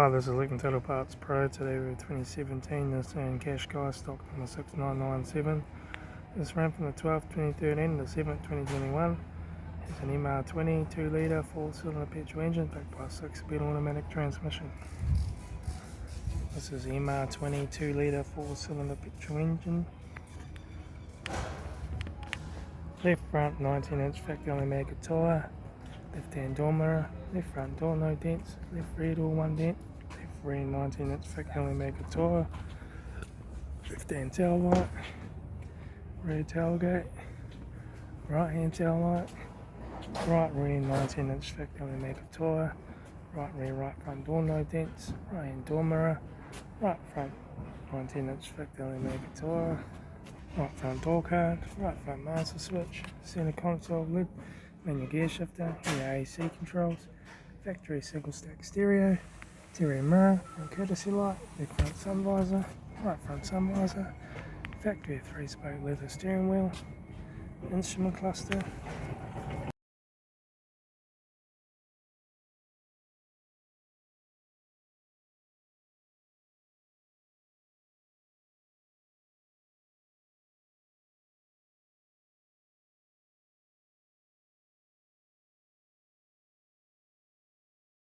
Hi, this is Litre Total Parts Pro. Today we're 2017 Nissan Qashqai stock number 6997. This ran from the 12th 2013 to the 7th 2021. It's an MR20 2 litre 4-cylinder petrol engine backed by a 6-speed automatic transmission. This is MR20 2 litre 4-cylinder petrol engine. Left front 19-inch factory only maggot tyre. Left hand door mirror, left front door no dents, left rear door 1 dent, left rear 19-inch factory only maggot tyre, left hand tail light, rear tailgate, right hand tail light, right rear 19-inch factory only maggot tyre, right rear right front door no dents, right hand door mirror, right front 19-inch factory only maggot tyre, right front door card, right front master switch, centre console lid, manual gear shifter, rear AC controls, factory single stack stereo, interior mirror, front courtesy light, left front sun visor, right front sun visor, factory 3-spoke leather steering wheel, instrument cluster,